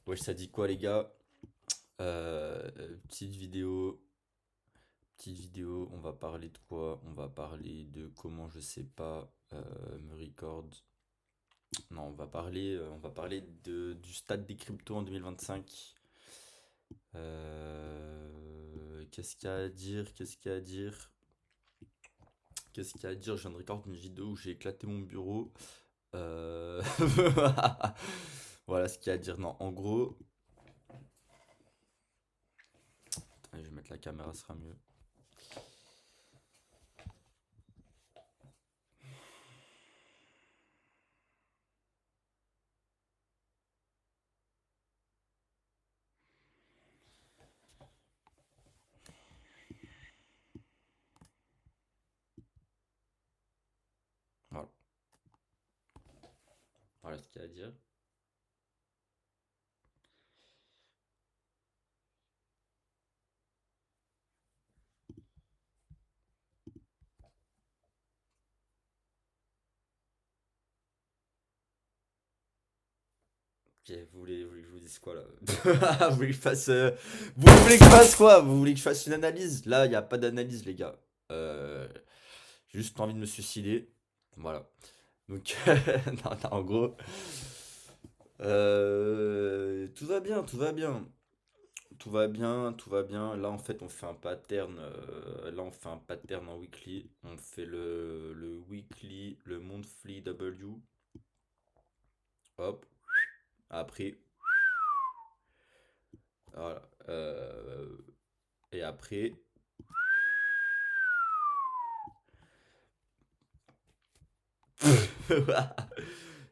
Wesh, ça dit quoi les gars? Petite vidéo, petite vidéo, on va parler de quoi? On va parler de comment je sais pas me record. Non, on va parler du stade des cryptos en 2025. Qu'est-ce qu'il y a à dire? Qu'est-ce qu'il y a à dire? Qu'est-ce qu'il y a à dire? Je viens de record une vidéo où j'ai éclaté mon bureau. Euh, Voilà ce qu'il y a à dire. Non, en gros, allez, je vais mettre la caméra, ce sera mieux. Voilà, voilà ce qu'il y a à dire. Ok, vous voulez que je vous dise quoi là? Vous voulez que je fasse, vous voulez que je fasse quoi? Vous voulez que je fasse une analyse? Là, il n'y a pas d'analyse, les gars. J'ai juste envie de me suicider. Voilà. Donc, non, non, en gros, tout va bien, tout va bien. Tout va bien, tout va bien. Là, en fait, on fait un pattern. Là, on fait un pattern en weekly. On fait le weekly, le monthly W. Hop. Après, voilà. Et après,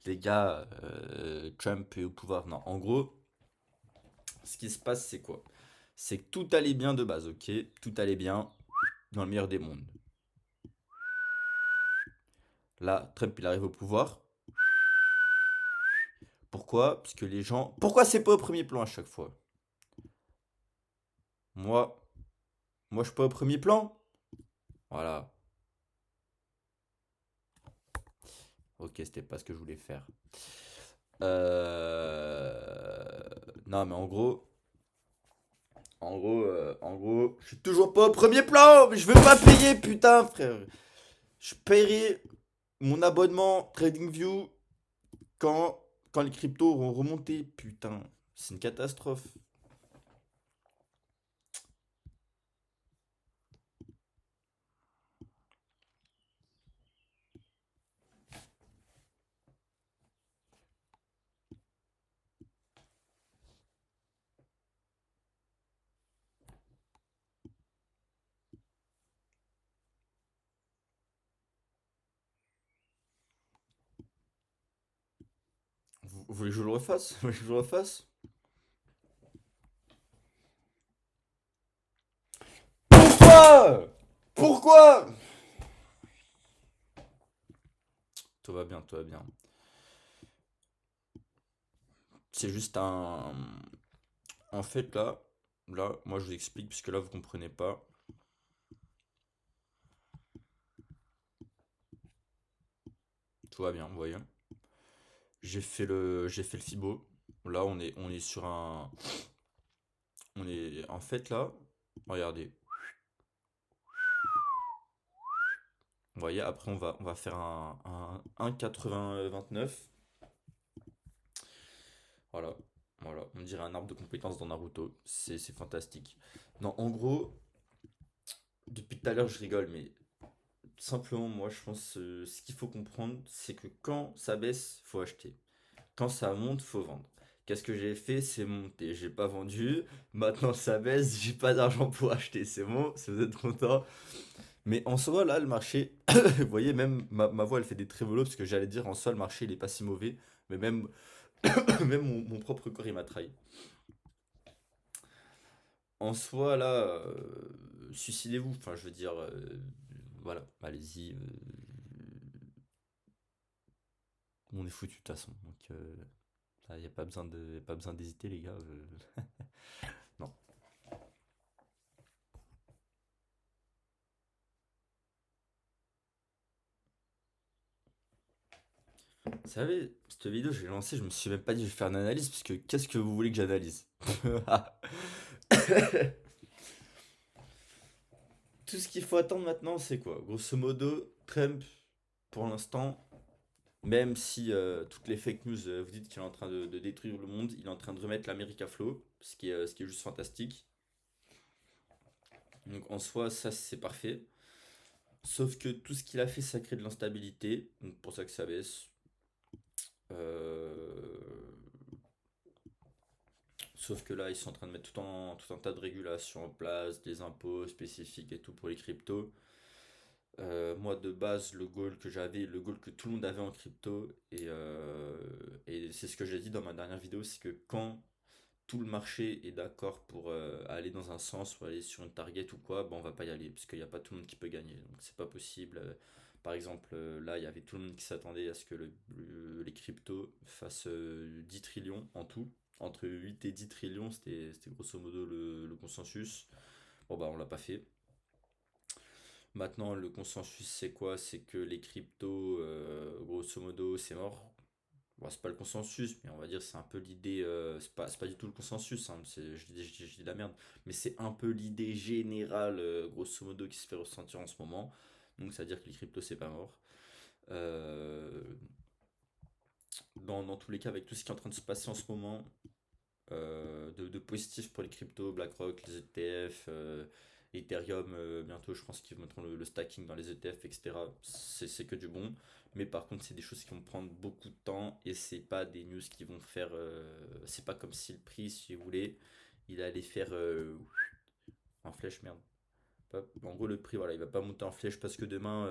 les gars, Trump est au pouvoir. Non, en gros, ce qui se passe, c'est quoi? C'est que tout allait bien de base, ok? Tout allait bien dans le meilleur des mondes. Là, Trump, il arrive au pouvoir. Pourquoi? Parce que les gens. Pourquoi c'est pas au premier plan à chaque fois? Moi, moi, je suis pas au premier plan. Voilà. Ok, c'était pas ce que je voulais faire. Non, mais en gros, je suis toujours pas au premier plan. Mais je veux pas payer, putain, frère. Je paierai mon abonnement TradingView quand, quand les cryptos auront remonté. Putain, c'est une catastrophe. Vous voulez que je le refasse? Vous voulez que je le refasse? Pourquoi? Pourquoi? Tout va bien, tout va bien. C'est juste un. En fait, là, moi je vous explique, puisque là vous comprenez pas. Tout va bien, vous voyez. J'ai fait le Fibo. Là, on est sur un. En fait, là, regardez. Vous voyez, après, on va faire un 80-29. Voilà. Voilà. On dirait un arbre de compétences dans Naruto. C'est fantastique. Non, en gros, depuis tout à l'heure, je rigole, mais simplement, moi, je pense ce qu'il faut comprendre, c'est que quand ça baisse, faut acheter. Quand ça monte, faut vendre. Qu'est-ce que j'ai fait? C'est monté. J'ai pas vendu. Maintenant ça baisse, j'ai pas d'argent pour acheter. C'est bon, si vous êtes content. Mais en soi, là, le marché, vous voyez, même ma voix, elle fait des trémolos parce que j'allais dire en soi, le marché, il est pas si mauvais. Mais même, même mon propre corps, il m'a trahi. En soi, là, suicidez-vous. Enfin, je veux dire, voilà, allez-y. On est foutu de toute façon. Donc, il n'y a pas besoin pas besoin d'hésiter, les gars. Non. Vous savez, cette vidéo, je l'ai lancée, je me suis même pas dit je vais faire une analyse, parce que qu'est-ce que vous voulez que j'analyse? Tout ce qu'il faut attendre maintenant, c'est quoi? Grosso modo, Trump, pour l'instant, même si toutes les fake news vous dites qu'il est en train de détruire le monde, il est en train de remettre l'Amérique à flot, ce qui est juste fantastique. Donc en soi, ça c'est parfait. Sauf que tout ce qu'il a fait, ça crée de l'instabilité, donc pour ça que ça baisse. Euh, Sauf que là, ils sont en train de mettre tout un tas de régulations en place, des impôts spécifiques et tout pour les cryptos. Moi, de base, le goal que j'avais, le goal que tout le monde avait en crypto, et c'est ce que j'ai dit dans ma dernière vidéo, c'est que quand tout le marché est d'accord pour aller dans un sens ou aller sur une target ou quoi, ben on va pas y aller, parce qu'il n'y a pas tout le monde qui peut gagner. Donc c'est pas possible. Par exemple, là, il y avait tout le monde qui s'attendait à ce que les cryptos fassent 10 trillions en tout. Entre 8 et 10 trillions, c'était grosso modo le consensus. Bon, bah, on l'a pas fait. Maintenant, le consensus, c'est quoi? C'est que les cryptos, grosso modo, c'est mort. Bon, c'est pas le consensus, mais on va dire c'est un peu l'idée. C'est pas du tout le consensus, hein, je dis de la merde. Mais c'est un peu l'idée générale, grosso modo, qui se fait ressentir en ce moment. Donc, c'est-à-dire que les cryptos, c'est pas mort. Euh, dans tous les cas, avec tout ce qui est en train de se passer en ce moment, de positif pour les cryptos, BlackRock, les ETF, Ethereum, bientôt je pense qu'ils mettront le stacking dans les ETF, etc. C'est que du bon. Mais par contre, c'est des choses qui vont prendre beaucoup de temps et c'est pas des news qui vont faire. C'est pas comme si le prix, si vous voulez, il allait faire en flèche, merde. En gros, le prix, voilà, il va pas monter en flèche parce que demain,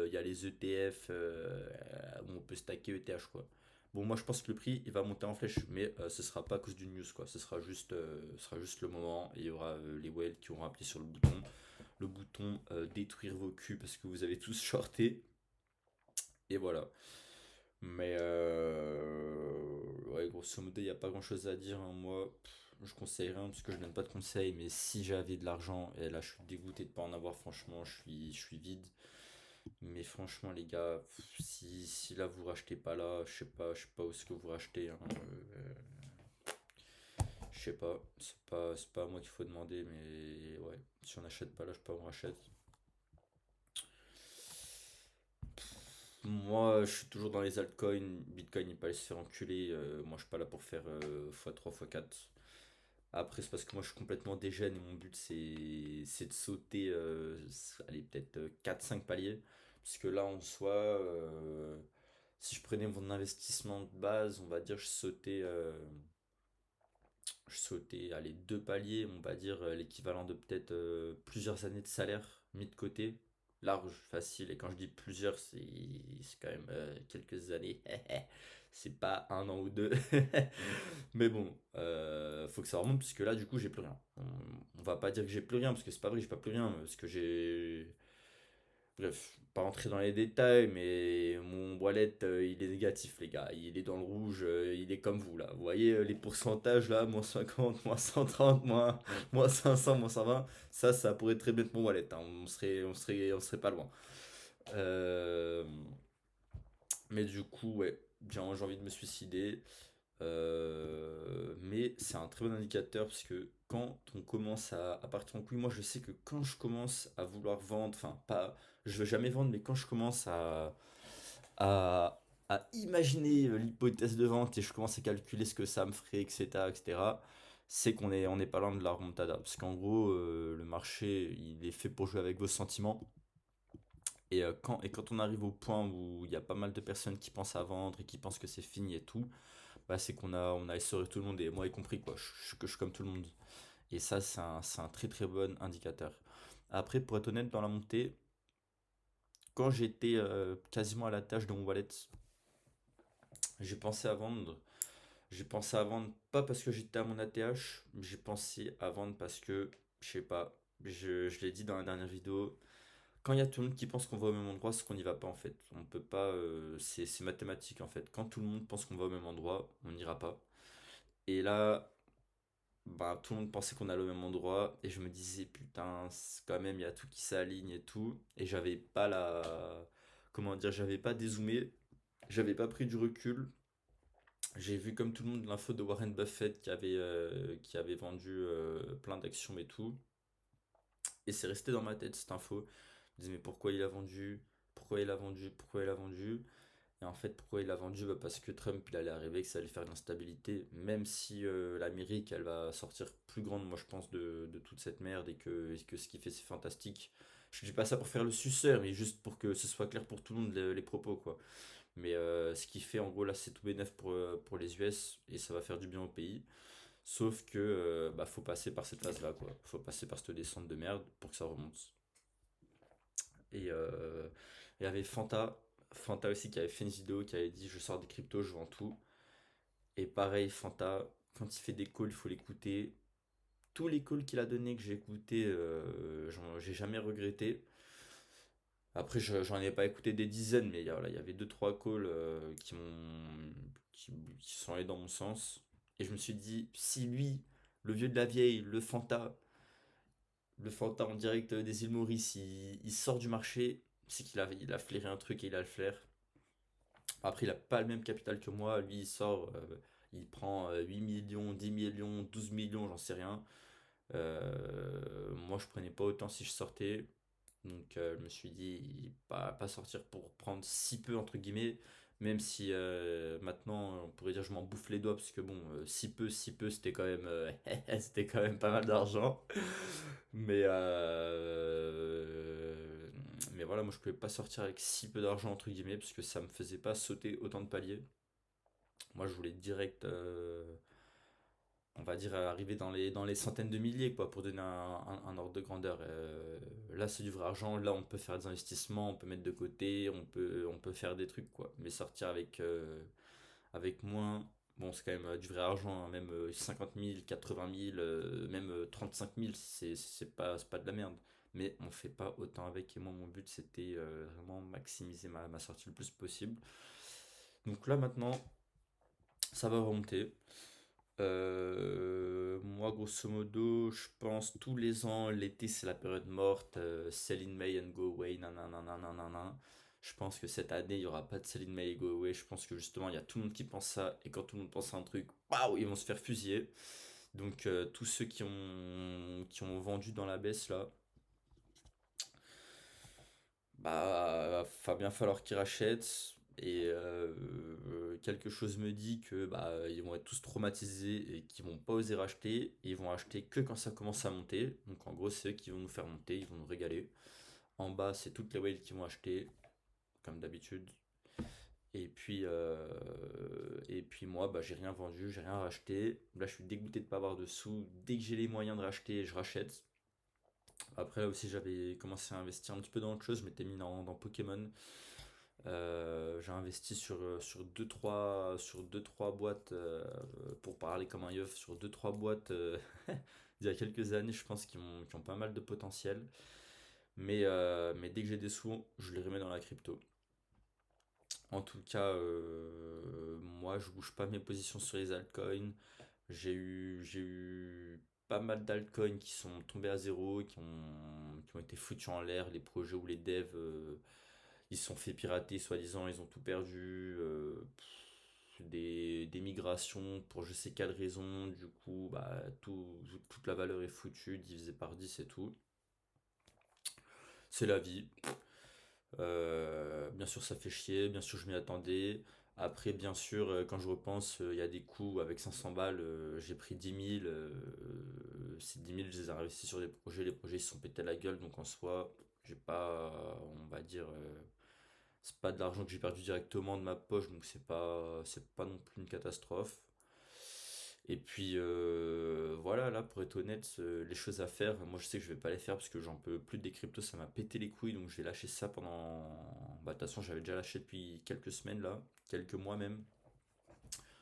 il y a les ETF où on peut stacker ETH, quoi. Bon, moi, je pense que le prix, il va monter en flèche, mais ce sera pas à cause d'une news, quoi. Ce sera juste le moment et il y aura les whales qui auront appuyé sur le bouton détruire vos culs parce que vous avez tous shorté. Et voilà. Mais ouais, grosso modo, il n'y a pas grand chose à dire, hein. Moi, je conseille rien parce que je donne pas de conseils. Mais si j'avais de l'argent, et là je suis dégoûté de pas en avoir, franchement, je suis vide. Mais franchement, les gars, si là vous rachetez pas là, je sais pas où est-ce que vous rachetez, hein. Je sais pas, c'est pas à moi qu'il faut demander, mais ouais, si on n'achète pas là, je sais pas, on rachète. Moi, je suis toujours dans les altcoins. Bitcoin, il peut aller se faire enculer. Moi, je suis pas là pour faire x3, x4. Après, c'est parce que moi, je suis complètement dégène et mon but, c'est de sauter, allez, peut-être 4-5 paliers. Puisque là, en soi, si je prenais mon investissement de base, on va dire, je sautais, allez, 2 paliers, on va dire l'équivalent de peut-être plusieurs années de salaire mis de côté. Large, facile, et quand je dis plusieurs, c'est quand même quelques années. C'est pas un an ou deux. Mais bon, faut que ça remonte, puisque là, du coup, j'ai plus rien. On va pas dire que j'ai plus rien, parce que c'est pas vrai, j'ai pas plus rien, parce que j'ai. Bref, pas rentrer dans les détails, mais mon wallet, il est négatif, les gars. Il est dans le rouge, il est comme vous, là. Vous voyez les pourcentages, là, -50, -130, -500, -120. Ça pourrait très bien être mon wallet, hein. On serait pas loin. Euh, mais du coup, ouais, j'ai envie de me suicider. Mais c'est un très bon indicateur parce que quand on commence à partir en couille, moi je sais que quand je commence à vouloir vendre, enfin pas, je veux jamais vendre, mais quand je commence à imaginer l'hypothèse de vente et je commence à calculer ce que ça me ferait, etc., etc., c'est on est pas loin de la remontada. Parce qu'en gros, le marché, il est fait pour jouer avec vos sentiments. Et quand on arrive au point où il y a pas mal de personnes qui pensent à vendre et qui pensent que c'est fini et tout, bah, c'est on a essoré tout le monde, et moi y compris, quoi. Que je suis comme tout le monde. Et ça, c'est un très très bon indicateur. Après, pour être honnête, dans la montée, quand j'étais quasiment à la tâche de mon wallet, j'ai pensé à vendre. J'ai pensé à vendre pas parce que j'étais à mon ATH, mais j'ai pensé à vendre parce que, je sais pas, je l'ai dit dans la dernière vidéo, quand il y a tout le monde qui pense qu'on va au même endroit, c'est qu'on n'y va pas en fait. On peut pas, c'est mathématique en fait. Quand tout le monde pense qu'on va au même endroit, on n'ira pas. Et là, bah, tout le monde pensait qu'on allait au même endroit et je me disais putain, quand même il y a tout qui s'aligne et tout, et j'avais pas la, comment dire, j'avais pas dézoomé, J'avais pas pris du recul. J'ai vu comme tout le monde l'info de Warren Buffett qui avait vendu plein d'actions et tout. Et c'est resté dans ma tête cette info. Je me disais mais pourquoi il a vendu? Pourquoi il a vendu? Pourquoi il a vendu? Et en fait pourquoi il a vendu? Bah, parce que Trump il allait arriver, que ça allait faire de l'instabilité. Même si l'Amérique elle va sortir plus grande moi je pense de toute cette merde et que ce qu'il fait c'est fantastique. Je dis pas ça pour faire le suceur mais juste pour que ce soit clair pour tout le monde les propos quoi. Mais ce qu'il fait, en gros, là, c'est tout bénef pour les US et ça va faire du bien au pays. Sauf que bah, faut passer par cette phase-là, quoi. Faut passer par cette descente de merde pour que ça remonte. Et il y avait Fanta aussi qui avait fait une vidéo qui avait dit je sors des cryptos, je vends tout. Et pareil, Fanta, quand il fait des calls, il faut l'écouter. Tous les calls qu'il a donnés que j'ai écoutés, j'ai jamais regretté. Après, j'en ai pas écouté des dizaines, mais voilà, il y avait deux trois calls qui sont allés dans mon sens. Et je me suis dit, si lui, le vieux de la vieille, le Fanta en direct des îles Maurice, il sort du marché, c'est qu'il a flairé un truc et il a le flair. Après, il a pas le même capital que moi. Lui, il sort, il prend 8 millions, 10 millions, 12 millions, j'en sais rien. Moi, je prenais pas autant si je sortais. Donc je me suis dit, pas sortir pour prendre si peu, entre guillemets, même si maintenant on pourrait dire je m'en bouffe les doigts, parce que bon, si peu, c'était quand même, c'était quand même pas mal d'argent. Mais, mais voilà, moi je pouvais pas sortir avec si peu d'argent, entre guillemets, parce que ça me faisait pas sauter autant de paliers. Moi je voulais direct, on va dire, arriver dans les centaines de milliers, quoi, pour donner un ordre de grandeur. Là, c'est du vrai argent. Là, on peut faire des investissements, on peut mettre de côté, on peut faire des trucs, quoi. Mais sortir avec moins, bon, c'est quand même du vrai argent, hein, même 50 000, 80 000, même 35 000, c'est pas de la merde. Mais on fait pas autant avec. Et moi, mon but, c'était vraiment maximiser ma sortie le plus possible. Donc là, maintenant, ça va remonter. Moi, grosso modo, je pense tous les ans, l'été c'est la période morte, sell in May and go away, nanana, nanana. Je pense que cette année, il n'y aura pas de sell in May and go away. Je pense que justement, il y a tout le monde qui pense ça, et quand tout le monde pense à un truc, waouh, ils vont se faire fusiller. Donc, tous ceux qui ont vendu dans la baisse là, bah, va bien falloir qu'ils rachètent. Et quelque chose me dit que bah, ils vont être tous traumatisés et qu'ils vont pas oser racheter. Et ils vont acheter que quand ça commence à monter. Donc en gros, c'est eux qui vont nous faire monter, ils vont nous régaler. En bas, c'est toutes les whales qui vont acheter, comme d'habitude. Et puis moi, bah, j'ai rien vendu, j'ai rien racheté. Là, je suis dégoûté de pas avoir de sous. Dès que j'ai les moyens de racheter, je rachète. Après, là aussi, j'avais commencé à investir un petit peu dans autre chose. Je m'étais mis dans Pokémon. J'ai investi sur deux trois boîtes, pour parler comme un yeuf, sur deux trois boîtes d'il y a quelques années, je pense, qui ont pas mal de potentiel. Mais dès que j'ai des sous, je les remets dans la crypto. En tout cas, moi, je bouge pas mes positions sur les altcoins. J'ai eu pas mal d'altcoins qui sont tombés à zéro, qui ont été foutus en l'air, les projets ou les devs. Ils se sont fait pirater, soi-disant, ils ont tout perdu. Des migrations pour je sais quelle raison. Du coup, bah, toute la valeur est foutue, divisé par 10 et tout. C'est la vie. Bien sûr, ça fait chier. Bien sûr, je m'y attendais. Après, bien sûr, quand je repense, il y a des coups avec 500 balles. J'ai pris 10 000. Ces 10 000, je les ai investis sur des projets. Les projets, ils se sont pétés la gueule. Donc, en soi, j'ai pas, on va dire, c'est pas de l'argent que j'ai perdu directement de ma poche, donc c'est pas non plus une catastrophe. Et puis voilà, là pour être honnête, les choses à faire, moi je sais que je vais pas les faire parce que j'en peux plus des cryptos, ça m'a pété les couilles, donc je vais lâcher ça pendant. Bah de toute façon j'avais déjà lâché depuis quelques semaines là, quelques mois même.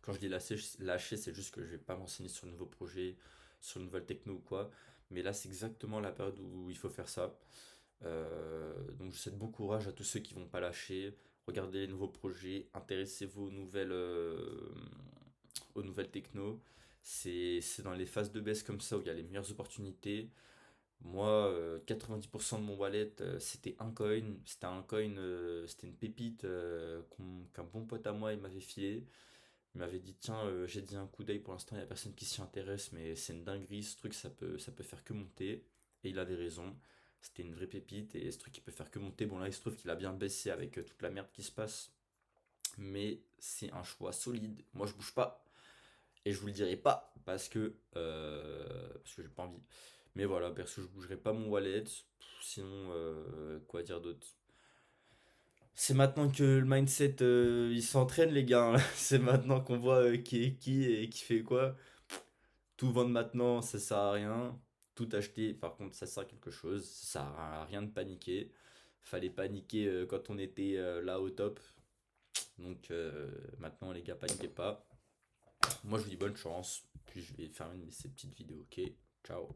Quand je dis lâcher, c'est juste que je vais pas m'enseigner sur de nouveaux projets, sur une nouvelle techno ou quoi. Mais là c'est exactement la période où il faut faire ça. Donc je souhaite bon courage à tous ceux qui vont pas lâcher. Regardez les nouveaux projets, intéressez-vous aux nouvelles techno. C'est dans les phases de baisse comme ça où il y a les meilleures opportunités. Moi, 90% de mon wallet, c'était un coin. C'était une pépite qu'un bon pote à moi il m'avait filé. Il m'avait dit, tiens, j'ai dit un coup d'œil pour l'instant, il n'y a personne qui s'y intéresse, mais c'est une dinguerie, ce truc, ça peut faire que monter. Et il avait raison. C'était une vraie pépite et ce truc, il peut faire que monter. Bon, là, il se trouve qu'il a bien baissé avec toute la merde qui se passe. Mais c'est un choix solide. Moi, je bouge pas. Et je vous le dirai pas parce que j'ai pas envie. Mais voilà, perso, je bougerai pas mon wallet. Sinon, quoi dire d'autre? C'est maintenant que le mindset il s'entraîne, les gars, hein. C'est maintenant qu'on voit qui est qui et qui fait quoi. Tout vendre maintenant, ça sert à rien. Tout acheter, par contre, ça sert à quelque chose. Ça sert à rien de paniquer. Fallait paniquer quand on était là au top. Donc maintenant, les gars, paniquez pas. Moi, je vous dis bonne chance. Puis je vais faire une de ces petites vidéos, ok? Ciao.